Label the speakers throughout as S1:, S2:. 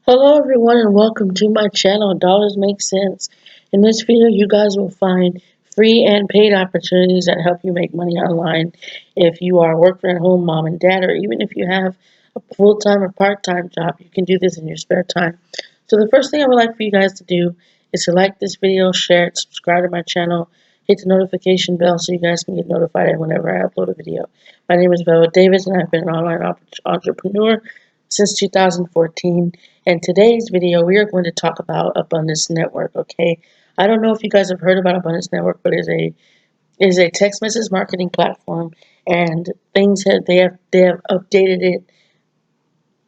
S1: Hello everyone and welcome to my channel, Dollars Make Sense. In this video you guys will find free and paid opportunities that help you make money online if you are a working at home mom and dad, or even if you have a full-time or part-time job. You can do this in your spare time. So the first thing I would like for you guys to do is to like this video, share it, subscribe to my channel, hit the notification bell so you guys can get notified whenever I upload a video. My name is Velvet Davis and I've been an online entrepreneur since 2014. In today's video, we are going to talk about Abundance Network, okay? I don't know if you guys have heard about Abundance Network, but it is a text message marketing platform, and they have updated it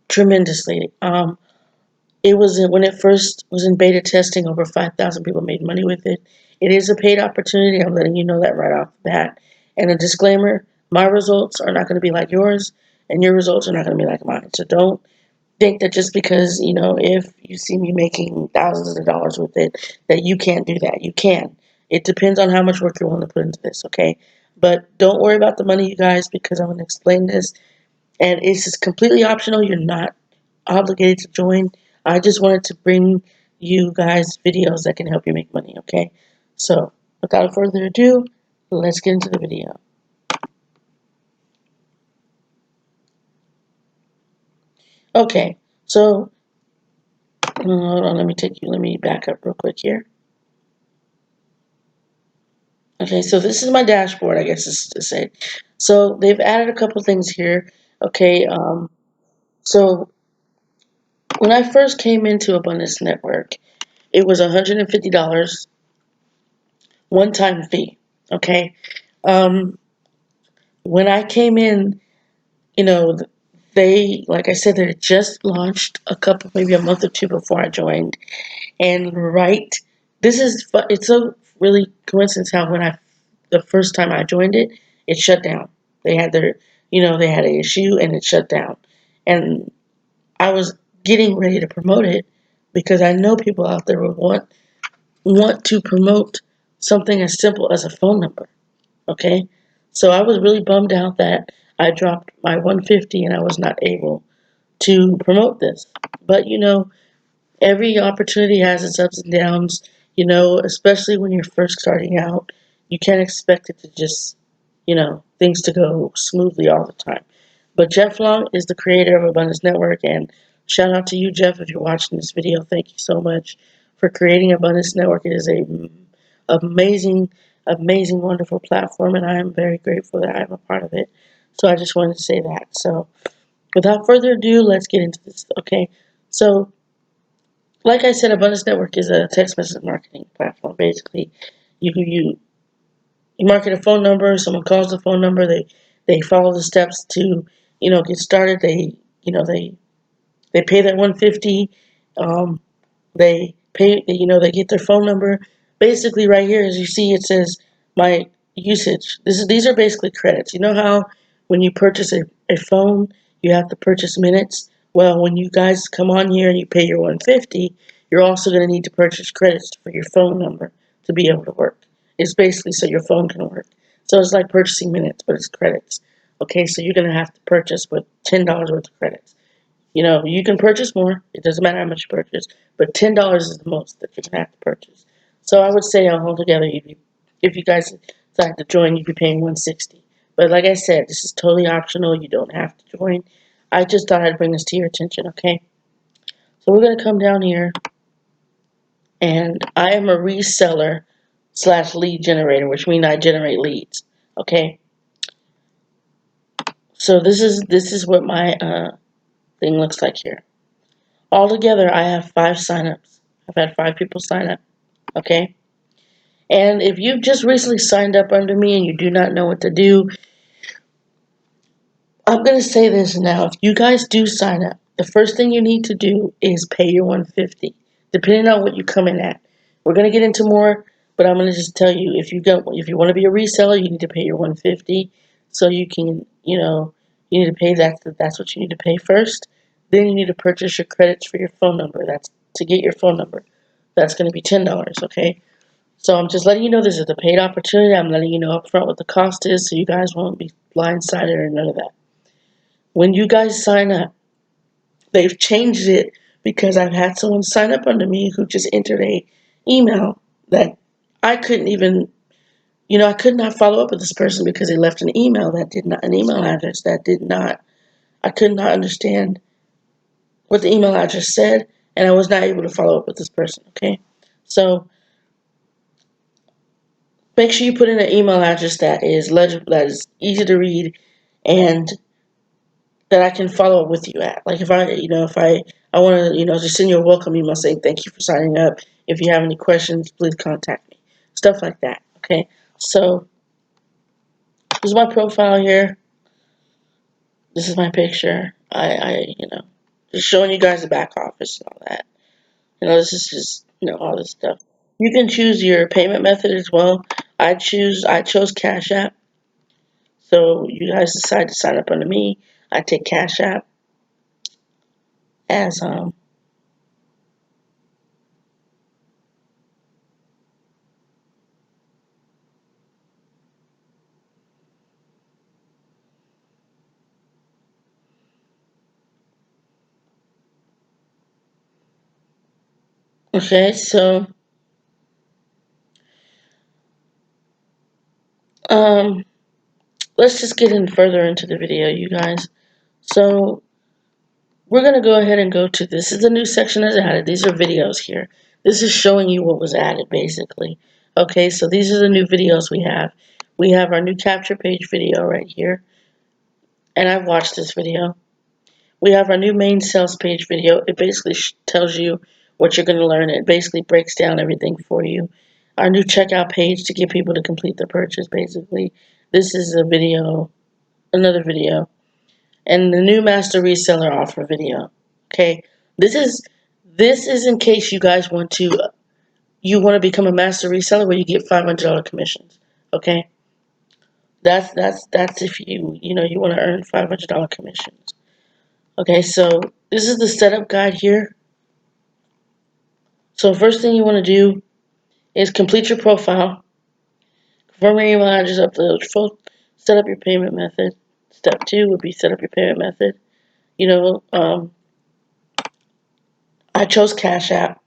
S1: tremendously. It was when it first was in beta testing, over 5,000 people made money with it. It is a paid opportunity. I'm letting you know that right off the bat. And a disclaimer, my results are not going to be like yours, and your results are not going to be like mine. So don't think that just because, if you see me making thousands of dollars with it, that you can't do that. You can. It depends on how much work you're willing to put into this, okay? But don't worry about the money, you guys, because I'm going to explain this. And it's just completely optional. You're not obligated to join. I just wanted to bring you guys videos that can help you make money, okay? So, without further ado, let's get into the video. Okay, so, hold on, let me back up real quick here. Okay, so this is my dashboard, I guess is to say. So they've added a couple things here. Okay, so when I first came into Abundance Network, it was $150 one-time fee. Okay, when I came in, you know, like I said, they just launched maybe a month or two before I joined, and it's so really coincidence how the first time I joined it, it shut down. They had they had an issue and it shut down. And I was getting ready to promote it because I know people out there would want to promote something as simple as a phone number. Okay? So I was really bummed out that I dropped my 150 and I was not able to promote this. But every opportunity has its ups and downs, especially when you're first starting out. You can't expect it to just, things to go smoothly all the time. But Jeff Long is the creator of Abundance Network, and shout out to you, Jeff, if you're watching this video. Thank you so much for creating Abundance Network. It is a amazing, amazing, wonderful platform, and I am very grateful that I am a part of it. So I just wanted to say that. So without further ado, let's get into this. Okay, so like I said, Abundance Network is a text message marketing platform. Basically, you market a phone number. Someone calls the phone number. They follow the steps to get started. They pay that 150. They pay. They get their phone number. Basically, right here, as you see, it says my usage. These are basically credits. You know how when you purchase a phone, you have to purchase minutes. Well, when you guys come on here and you pay your 150, you're also going to need to purchase credits for your phone number to be able to work. It's basically so your phone can work. So it's like purchasing minutes, but it's credits. Okay, so you're going to have to purchase with $10 worth of credits. You can purchase more. It doesn't matter how much you purchase, but $10 is the most that you're gonna have to purchase. So I would say altogether, if you guys decide to join, you'd be paying 160. But like I said, this is totally optional. You don't have to join. I just thought I'd bring this to your attention. Okay. So we're gonna come down here, and I am a reseller slash lead generator, which means I generate leads. Okay. So this is what my thing looks like here. Altogether, I have 5 signups. I've had 5 people sign up, okay? And if you've just recently signed up under me and you do not know what to do, I'm going to say this now. If you guys do sign up, the first thing you need to do is pay your 150, depending on what you come in at. We're going to get into more, but I'm going to just tell you, if you want to be a reseller, you need to pay your 150 so you can, you need to pay that. That's what you need to pay first. Then you need to purchase your credits for your phone number. That's to get your phone number. That's going to be $10, okay? So I'm just letting you know this is a paid opportunity. I'm letting you know up front what the cost is so you guys won't be blindsided or none of that. When you guys sign up, they've changed it because I've had someone sign up under me who just entered a email that I couldn't even, I could not follow up with this person because they left an email that did not, an email address that did not, I could not understand what the email address said, and I was not able to follow up with this person, okay? So make sure you put in an email address that is legible, that is easy to read, and that I can follow up with you at. Like if I want to, just send you a welcome email saying thank you for signing up. If you have any questions, please contact me. Stuff like that, okay? So this is my profile here. This is my picture. Just showing you guys the back office and all that. This is just, all this stuff. You can choose your payment method as well. I chose Cash App. So you guys decide to sign up under me. I take Cash App as okay, so um let's just get in further into the video, you guys. So we're gonna go ahead and go to this is the new section that's added. These are videos here. This is showing you what was added basically. Okay, so these are the new videos we have. We have our new capture page video right here. And I've watched this video. We have our new main sales page video. It basically tells you what you're going to learn. It basically breaks down everything for you. Our new checkout page to get people to complete the purchase, basically. This is a video, another video. And the new master reseller offer video. Okay, this is in case you guys want to become a master reseller where you get $500 commissions. Okay, that's if you want to earn $500 commissions. Okay, so this is the setup guide here. So first thing you want to do is complete your profile, confirm your email address, upload your phone, set up your payment method. Step 2 would be set up your payment method. I chose Cash App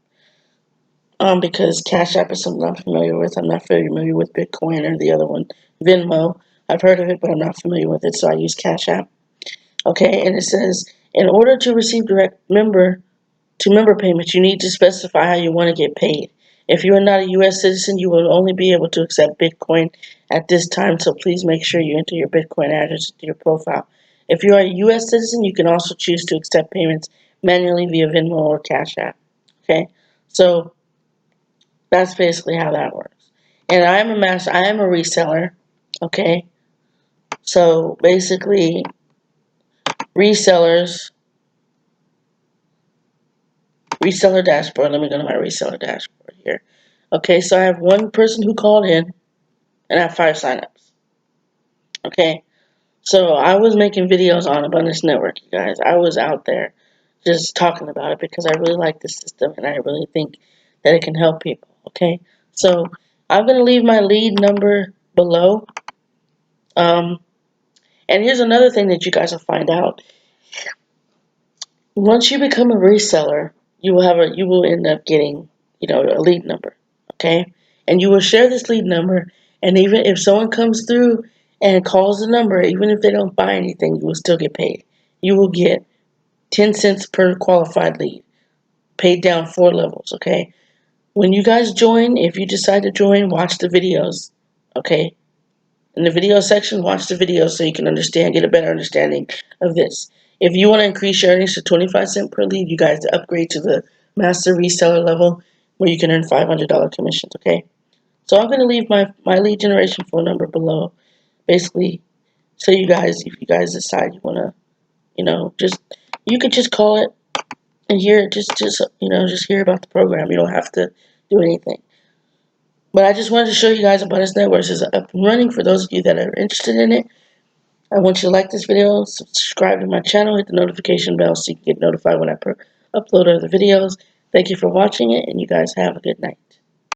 S1: because Cash App is something I'm familiar with. I'm not familiar with Bitcoin or the other one, Venmo. I've heard of it, but I'm not familiar with it, so I use Cash App. Okay, and it says, in order to receive direct member payments, you need to specify how you want to get paid. If you are not a U.S. citizen, you will only be able to accept Bitcoin at this time, so please make sure you enter your Bitcoin address into your profile. If you are a U.S. citizen, you can also choose to accept payments manually via Venmo or Cash App. Okay, so that's basically how that works. And I am a reseller. Okay, so basically, resellers, reseller dashboard. Let me go to my reseller dashboard here. Okay, so I have one person who called in, and I have 5 signups. Okay, so I was making videos on Abundance Network, you guys. I was out there just talking about it because I really like the system, and I really think that it can help people. Okay, so I'm going to leave my lead number below. And here's another thing that you guys will find out. Once you become a reseller, you will end up getting, a lead number, okay? And you will share this lead number, and even if someone comes through and calls the number, even if they don't buy anything, you will still get paid. You will get 10 cents per qualified lead, paid down 4 levels, okay? When you guys join, if you decide to join, watch the videos, okay? In the video section, watch the video so you can get a better understanding of this. If you want to increase your earnings to 25 cents per lead, you guys upgrade to the master reseller level where you can earn $500 commissions, okay? So I'm going to leave my lead generation phone number below, basically, so if you guys decide you want to, you could just call it and just hear about the program. You don't have to do anything. But I just wanted to show you guys Abundance Networks is up and running for those of you that are interested in it. I want you to like this video, subscribe to my channel, hit the notification bell so you can get notified when I upload other videos. Thank you for watching it, and you guys have a good night.